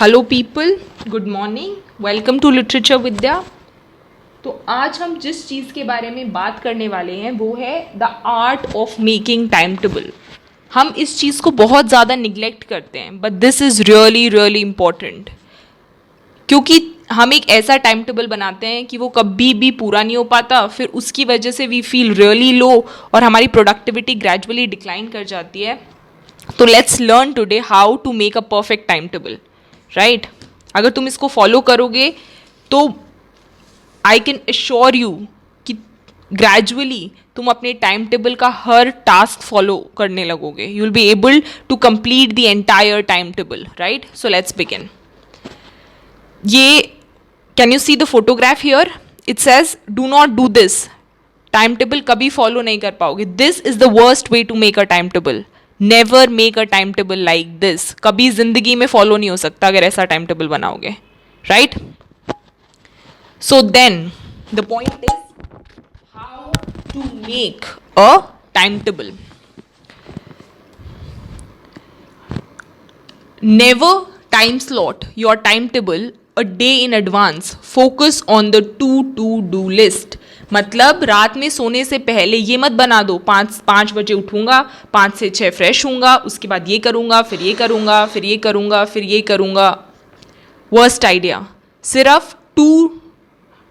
Hello people, good morning, welcome to literature Vidya. तो आज हम जिस चीज़ के बारे में बात करने वाले हैं वो है the art of making time table. हम इस चीज़ को बहुत ज़्यादा निगलेक्ट करते हैं, but this is really really important, क्योंकि हम एक ऐसा टाइम टेबल बनाते हैं कि वो कभी भी पूरा नहीं हो पाता, फिर उसकी वजह से वी फील रियली लो और हमारी प्रोडक्टिविटी ग्रेजुअली डिक्लाइन कर जाती है। तो let's learn today how to make a perfect time table, right. अगर तुम इसको फॉलो करोगे तो आई कैन एश्योर यू कि ग्रेजुअली तुम अपने टाइम टेबल का हर टास्क फॉलो करने लगोगे। You will be able to complete the entire time table, right. So let's begin. ये can you see the photograph here? It says do not do this. Time table कभी follow नहीं कर पाओगे। This is the worst way to make a time table. Never make a time table like this. कभी जिंदगी में follow नहीं हो सकता अगर ऐसा टाइम टेबल बनाओगे, right. So then the point is how to make a time table. Never time slot your timetable a day in advance. Focus on the to-do list. मतलब रात में सोने से पहले ये मत बना दो 5 बजे उठूंगा, 5 से 6 फ्रेश होऊंगा, उसके बाद ये करूंगा, फिर ये करूंगा, फिर ये करूंगा, फिर ये करूंगा। Worst idea. सिर्फ टू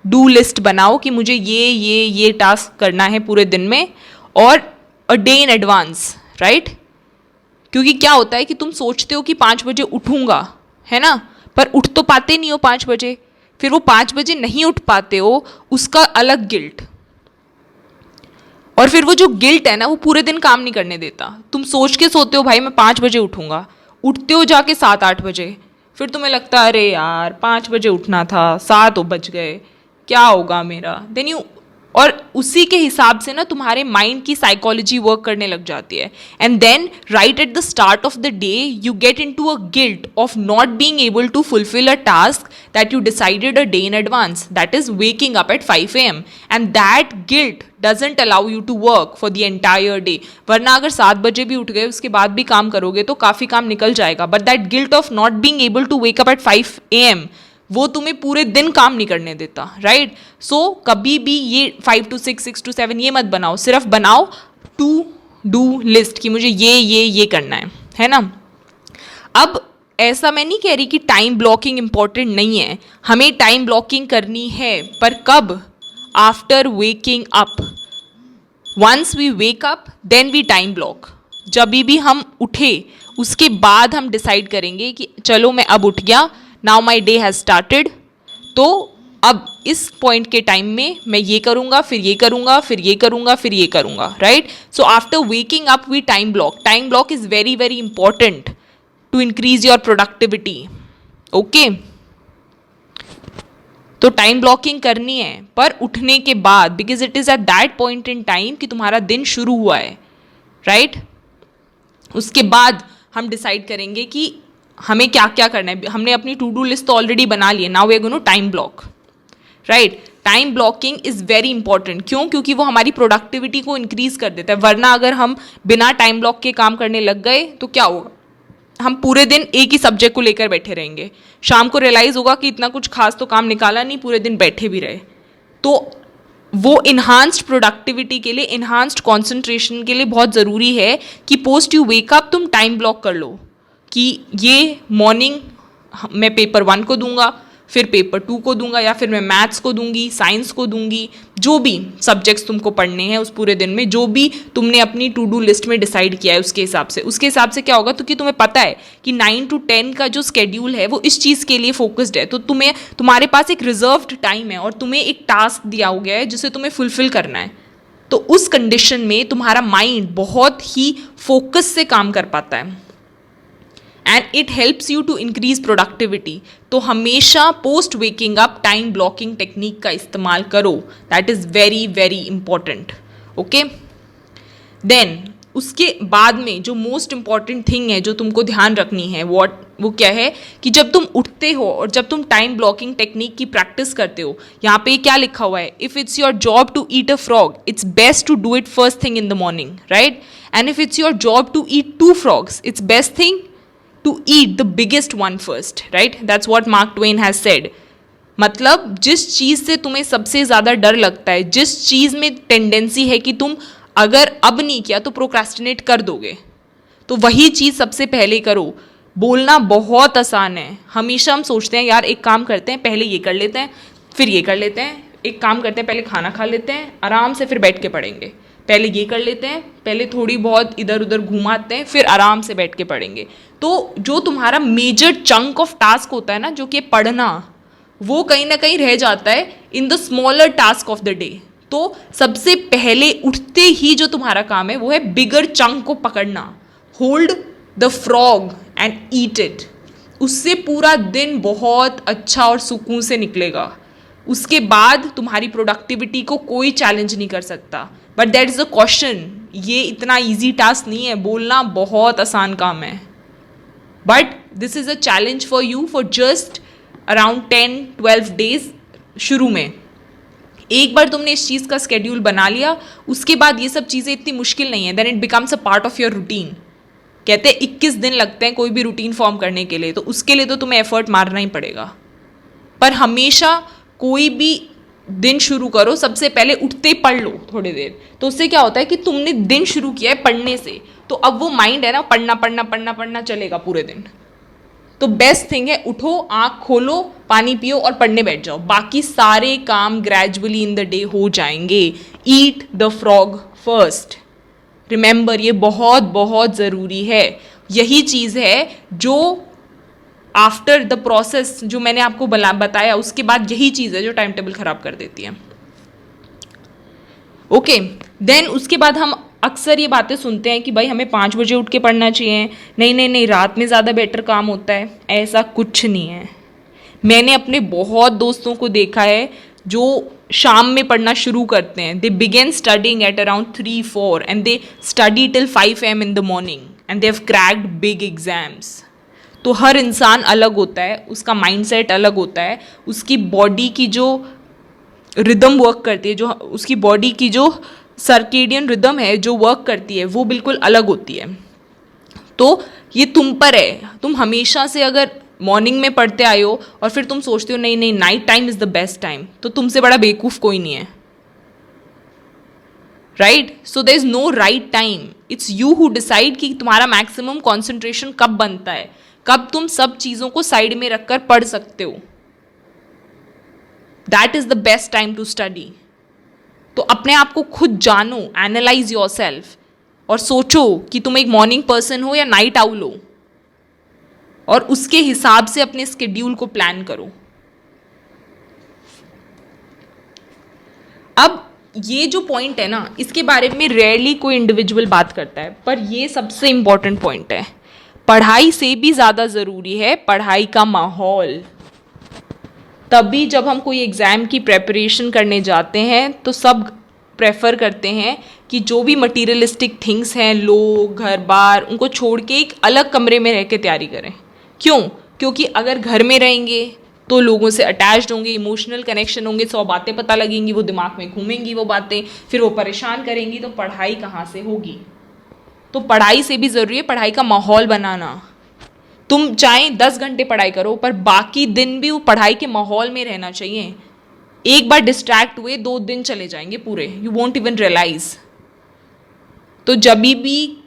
डू लिस्ट बनाओ कि मुझे ये टास्क करना है पूरे दिन में, और अ डे इन एडवांस, राइट। क्योंकि क्या होता है कि तुम सोचते हो कि 5 बजे उठूंगा, है ना, पर उठ तो पाते नहीं हो 5 बजे। फिर वो 5 बजे नहीं उठ पाते हो, उसका अलग गिल्ट। और फिर वो जो गिल्ट है ना, वो पूरे दिन काम नहीं करने देता। तुम सोच के सोते हो भाई मैं 5 बजे उठूंगा, उठते हो जाके 7-8 बजे, फिर तुम्हें लगता है अरे यार 5 बजे उठना था, 7 बज गए, क्या होगा मेरा। देन यू, और उसी के हिसाब से ना तुम्हारे माइंड की साइकोलॉजी वर्क करने लग जाती है। And then right at the start of the day you get into a guilt of not being able to fulfil a task that you decided a day in advance, that is waking up at 5 AM, and that guilt doesn't allow you to work for the entire day. वरना अगर 7 बजे भी उठ गए, उसके बाद भी काम करोगे तो काफ़ी काम निकल जाएगा, but that guilt of not being able to wake up at 5 AM वो तुम्हें पूरे दिन काम नहीं करने देता, राइट। सो कभी भी ये 5 to 6, 6 to 7 ये मत बनाओ, सिर्फ बनाओ टू डू लिस्ट कि मुझे ये करना है ना। अब ऐसा मैं नहीं कह रही कि टाइम ब्लॉकिंग इंपॉर्टेंट नहीं है, हमें टाइम ब्लॉकिंग करनी है, पर कब? After waking up. Once we wake up then we time block. जब भी हम उठे उसके बाद हम डिसाइड करेंगे कि चलो मैं अब उठ गया, now my day has started, तो अब इस पॉइंट के टाइम में मैं ये करूंगा, फिर ये करूंगा, फिर ये करूंगा, फिर ये करूंगा, right. So after waking up we time block. Time block is very very important to increase your productivity, okay. तो टाइम ब्लॉकिंग करनी है, पर उठने के बाद, because it is at that point in time कि तुम्हारा दिन शुरू हुआ है, राइट। उसके बाद हम डिसाइड करेंगे कि हमें क्या क्या करना है। हमने अपनी टू डू लिस्ट तो ऑलरेडी बना ली है, now we are going to time block, right. Time blocking is very important. क्यों? क्योंकि वो हमारी प्रोडक्टिविटी को इंक्रीज कर देता है। वरना अगर हम बिना टाइम ब्लॉक के काम करने लग गए तो क्या होगा, हम पूरे दिन एक ही सब्जेक्ट को लेकर बैठे रहेंगे, शाम को रियलाइज होगा कि इतना कुछ खास तो काम निकाला नहीं, पूरे दिन बैठे भी रहे। तो वो इन्हांस्ड प्रोडक्टिविटी के लिए, इन्हांस्ड कॉन्सेंट्रेशन के लिए बहुत ज़रूरी है कि पोस्ट यू वेकअप तुम टाइम ब्लॉक कर लो कि ये मॉर्निंग मैं पेपर 1 को दूंगा, फिर पेपर 2 को दूंगा, या फिर मैं मैथ्स को दूंगी, साइंस को दूंगी, जो भी सब्जेक्ट्स तुमको पढ़ने हैं उस पूरे दिन में, जो भी तुमने अपनी टू डू लिस्ट में डिसाइड किया है उसके हिसाब से क्या होगा, तो कि तुम्हें पता है कि 9 to 10 का जो स्केड्यूल है वो इस चीज़ के लिए फोकस्ड है। तो तुम्हारे पास एक रिजर्व्ड टाइम है और तुम्हें एक टास्क दिया हो गया है जिसे तुम्हें फुलफिल करना है। तो उस कंडीशन में तुम्हारा माइंड बहुत ही फोकस से काम कर पाता है and it helps you to increase productivity. तो हमेशा post waking up time blocking technique का इस्तेमाल करो, that is very very important, okay. Then उसके बाद में जो मोस्ट इंपॉर्टेंट थिंग है जो तुमको ध्यान रखनी है, वो क्या है कि जब तुम उठते हो और जब तुम टाइम ब्लॉकिंग टेक्निक की प्रैक्टिस करते हो, यहाँ पे क्या लिखा हुआ है, if it's your job to eat a frog it's best to do it first thing in the morning, right. And if it's your job to eat 2 frogs it's best thing to eat the biggest one first, right? That's what Mark Twain has said. मतलब जिस चीज़ से तुम्हें सबसे ज़्यादा डर लगता है, जिस चीज़ में टेंडेंसी है कि तुम अगर अब नहीं किया तो प्रोक्रेस्टिनेट कर दोगे, तो वही चीज़ सबसे पहले करो. बोलना बहुत आसान है. हमेशा हम सोचते हैं यार एक काम करते हैं, पहले ये कर लेते हैं, फिर ये कर लेते हैं. एक काम करते हैं, पहले खाना खा लेते हैं आराम से, फिर बैठ के पढ़ेंगे. पहले ये कर लेते हैं, पहले थोड़ी बहुत इधर उधर घुमाते हैं, फिर आराम से बैठ के पढ़ेंगे. तो जो तुम्हारा मेजर चंक ऑफ टास्क होता है ना, जो कि पढ़ना, वो कहीं ना कहीं रह जाता है in the smaller task of the day. तो सबसे पहले उठते ही जो तुम्हारा काम है वो है बिगर चंक को पकड़ना. Hold the frog and eat it. उससे पूरा दिन बहुत अच्छा और सुकून से निकलेगा. उसके बाद तुम्हारी प्रोडक्टिविटी को कोई चैलेंज नहीं कर सकता. But that is the question. ये इतना ईजी टास्क नहीं है. बोलना बहुत आसान काम है, but this is a challenge for you for just around 10-12 days. शुरू में एक बार तुमने इस चीज़ का स्केड्यूल बना लिया, उसके बाद ये सब चीज़ें इतनी मुश्किल नहीं है. Then it becomes a part of your routine. कहते हैं 21 दिन लगते हैं कोई भी रूटीन फॉर्म करने के लिए, तो उसके लिए तो तुम्हें एफर्ट मारना ही पड़ेगा. पर हमेशा कोई भी दिन शुरू करो, सबसे पहले उठते ही पढ़ लो थोड़ी देर. तो उससे क्या होता है कि तुमने दिन शुरू किया है पढ़ने से, तो अब वो माइंड है ना, पढ़ना पढ़ना पढ़ना पढ़ना चलेगा पूरे दिन. तो बेस्ट थिंग है, उठो, आँख खोलो, पानी पियो और पढ़ने बैठ जाओ. बाकी सारे काम ग्रेजुअली इन द डे हो जाएंगे. Eat the frog first. Remember, ये बहुत बहुत ज़रूरी है. यही चीज़ है जो आफ्टर द प्रोसेस जो मैंने आपको बताया, उसके बाद यही चीज़ है जो टाइम टेबल ख़राब कर देती है. ओके, देन उसके बाद हम अक्सर ये बातें सुनते हैं कि भाई हमें 5 बजे उठ के पढ़ना चाहिए. नहीं नहीं नहीं, रात में ज़्यादा बेटर काम होता है. ऐसा कुछ नहीं है. मैंने अपने बहुत दोस्तों को देखा है जो शाम में पढ़ना शुरू करते हैं. They begin studying at around 3-4 and they study till 5 AM in the morning and they have cracked big exams. तो हर इंसान अलग होता है, उसका माइंडसेट अलग होता है, उसकी बॉडी की जो रिदम वर्क करती है, जो उसकी बॉडी की जो सर्केडियन रिदम है जो वर्क करती है, वो बिल्कुल अलग होती है. तो ये तुम पर है. तुम हमेशा से अगर मॉर्निंग में पढ़ते आए हो और फिर तुम सोचते हो नहीं नहीं night time is the best time, तो तुमसे बड़ा बेवकूफ़ कोई नहीं है. Right? So there is no right time. It's you who decide कि तुम्हारा मैक्सिमम कॉन्सेंट्रेशन कब बनता है, कब तुम सब चीज़ों को साइड में रखकर पढ़ सकते हो. That is the best time to study. तो अपने आप को खुद जानो, एनालाइज योर सेल्फ और सोचो कि तुम एक मॉर्निंग पर्सन हो या नाइट आउल हो, और उसके हिसाब से अपने स्केड्यूल को प्लान करो. अब ये जो पॉइंट है ना, इसके बारे में रेयरली कोई इंडिविजुअल बात करता है, पर ये सबसे इंपॉर्टेंट पॉइंट है. पढ़ाई से भी ज़्यादा ज़रूरी है पढ़ाई का माहौल. तभी जब हम कोई एग्ज़ाम की प्रेपरेशन करने जाते हैं तो सब प्रेफर करते हैं कि जो भी मटीरियलिस्टिक थिंग्स हैं, लोग, घर बार, उनको छोड़ के एक अलग कमरे में रह के तैयारी करें. क्यों? क्योंकि अगर घर में रहेंगे तो लोगों से अटैच्ड होंगे, इमोशनल कनेक्शन होंगे, 100 बातें पता लगेंगी, वो दिमाग में घूमेंगी वो बातें, फिर वो परेशान करेंगी, तो पढ़ाई कहाँ से होगी. तो पढ़ाई से भी ज़रूरी है पढ़ाई का माहौल बनाना. तुम चाहे 10 घंटे पढ़ाई करो, पर बाकी दिन भी वो पढ़ाई के माहौल में रहना चाहिए. एक बार डिस्ट्रैक्ट हुए 2 दिन चले जाएंगे पूरे, यू वोंट इवन रियलाइज. तो जब भी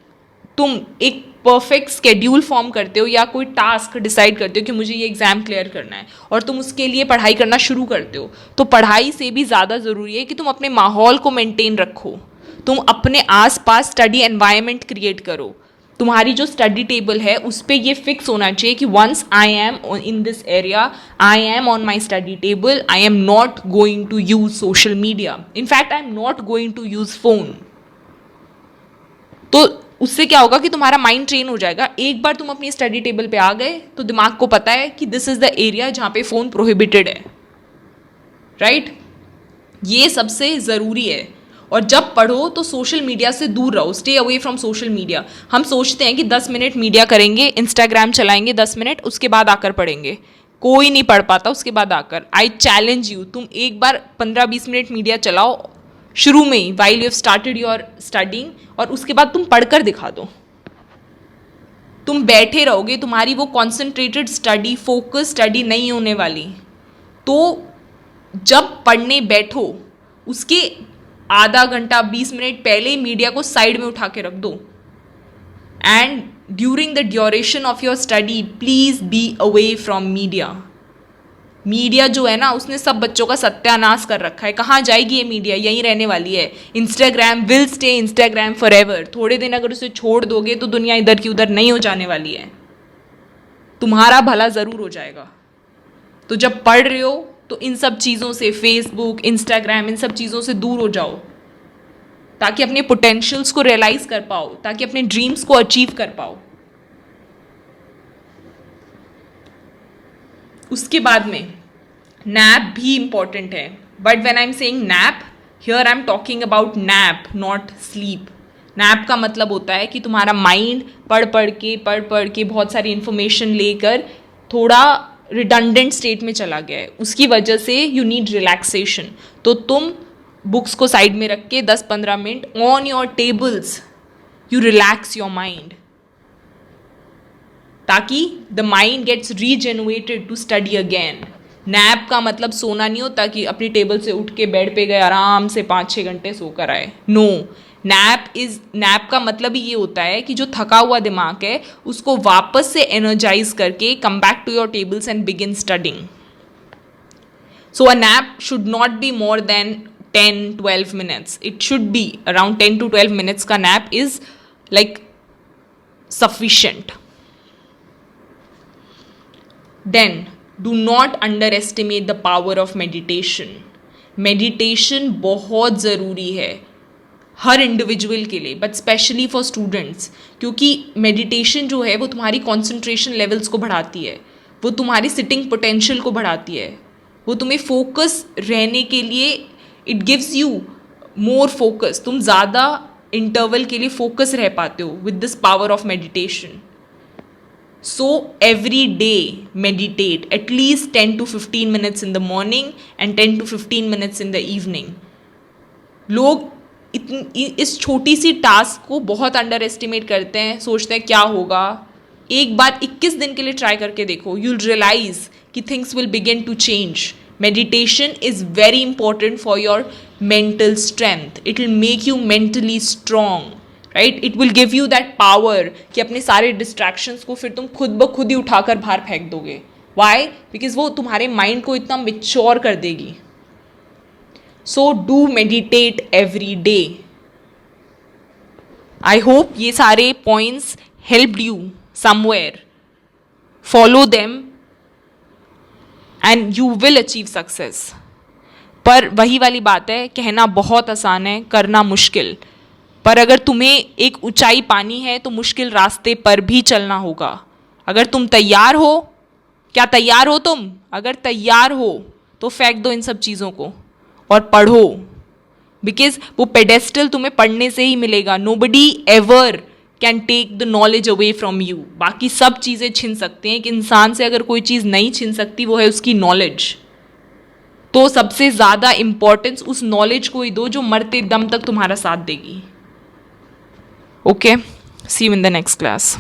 तुम एक परफेक्ट स्केड्यूल फॉर्म करते हो या कोई टास्क डिसाइड करते हो कि मुझे ये एग्ज़ाम क्लियर करना है और तुम उसके लिए पढ़ाई करना शुरू करते हो, तो पढ़ाई से भी ज़्यादा ज़रूरी है कि तुम अपने माहौल को मेंटेन रखो. तुम अपने आसपास स्टडी एनवायरनमेंट क्रिएट करो. तुम्हारी जो स्टडी टेबल है उस पर ये फिक्स होना चाहिए कि once I am in this area, I am on my study table, I am not going to use social media, in fact I am not going to use phone. तो उससे क्या होगा कि तुम्हारा माइंड ट्रेन हो जाएगा. एक बार तुम अपनी स्टडी टेबल पे आ गए तो दिमाग को पता है कि दिस इज द एरिया जहाँ पे फ़ोन प्रोहिबिटेड है. राइट? ये सबसे ज़रूरी है. और जब पढ़ो तो सोशल मीडिया से दूर रहो, stay away from social media. हम सोचते हैं कि 10 मिनट मीडिया करेंगे, इंस्टाग्राम चलाएंगे 10 मिनट, उसके बाद आकर पढ़ेंगे. कोई नहीं पढ़ पाता उसके बाद आकर. आई चैलेंज यू, तुम एक बार 15-20 मिनट मीडिया चलाओ शुरू में ही, while you have started your studying, और उसके बाद तुम पढ़कर दिखा दो. तुम बैठे रहोगे, तुम्हारी वो कॉन्सेंट्रेटेड स्टडी, फोकस स्टडी नहीं होने वाली। तो जब पढ़ने बैठो उसके आधा घंटा 20 मिनट पहले ही मीडिया को साइड में उठा के रख दो। And during the duration of your study please be away from media. Media जो है ना, उसने सब बच्चों का सत्यानाश कर रखा है। कहाँ जाएगी ये मीडिया? यहीं रहने वाली है। Instagram will stay Instagram for ever. थोड़े दिन अगर उसे छोड़ दोगे तो दुनिया इधर की उधर नहीं हो जाने वाली है, तुम्हारा भला ज़रूर हो जाएगा। तो जब पढ़ रहे हो तो इन सब चीज़ों से, फेसबुक, इंस्टाग्राम, इन सब चीज़ों से दूर हो जाओ, ताकि अपने पोटेंशियल्स को रियलाइज कर पाओ, ताकि अपने ड्रीम्स को अचीव कर पाओ। उसके बाद में नैप भी इंपॉर्टेंट है, but when I am saying nap, here I am talking about nap, not sleep. Nap का मतलब होता है कि तुम्हारा माइंड पढ़ पढ़ के बहुत सारी इंफॉर्मेशन लेकर थोड़ा रिडंडेंट स्टेट में चला गया है, उसकी वजह से यू नीड रिलैक्सेशन। तो तुम बुक्स को साइड में रख के 10-15 minute on your tables you relax your mind, ताकि the mind gets regenerated to study again. Nap का मतलब सोना नहीं होता कि अपनी टेबल से उठ के बेड पे गए आराम से 5-6 घंटे सोकर आए। नो, नैप का मतलब ही ये होता है कि जो थका हुआ दिमाग है उसको वापस से एनर्जाइज करके come back to your tables and begin studying. So a nap should not be more than 10-12 minutes. It should be around 10 to 12 minutes का nap is like sufficient. Then do not underestimate the power of meditation. Meditation बहुत ज़रूरी है हर individual के लिए, but specially for students, क्योंकि meditation जो है वो तुम्हारी कॉन्सेंट्रेशन लेवल्स को बढ़ाती है, वो तुम्हारी सिटिंग पोटेंशियल को बढ़ाती है, वो तुम्हें फोकस रहने के लिए it gives you more focus. तुम ज़्यादा इंटरवल के लिए फोकस रह पाते हो with this power of meditation. So every day meditate at least 10 to 15 minutes in the morning and 10 to 15 minutes in the evening. लोग इस छोटी सी टास्क को बहुत अंडर एस्टिमेट करते हैं, सोचते हैं क्या होगा। एक बार 21 दिन के लिए ट्राई करके देखो, यू विल रियलाइज कि things will begin to change. Meditation is very important for your mental strength. It will make you mentally strong, right? It will give you that power कि अपने सारे distractions को फिर तुम खुद ब खुद ही उठाकर बाहर फेंक दोगे। Why? Because वो तुम्हारे mind को इतना mature कर देगी। So do meditate every day. I hope ये सारे points helped you somewhere. Follow them and you will achieve success. पर वही वाली बात है, कहना बहुत आसान है, करना मुश्किल। पर अगर तुम्हें एक ऊंचाई पानी है तो मुश्किल रास्ते पर भी चलना होगा। अगर तुम तैयार हो, क्या तैयार हो तुम? अगर तैयार हो तो फेंक दो इन सब चीज़ों को और पढ़ो, बिकॉज वो पेडेस्टल तुम्हें पढ़ने से ही मिलेगा। Nobody ever can take the knowledge away from you. बाकी सब चीज़ें छीन सकते हैं, एक इंसान से अगर कोई चीज़ नहीं छीन सकती वो है उसकी नॉलेज। तो सबसे ज़्यादा इंपॉर्टेंस उस नॉलेज को ही दो जो मरते दम तक तुम्हारा साथ देगी। Okay, see you in the next class.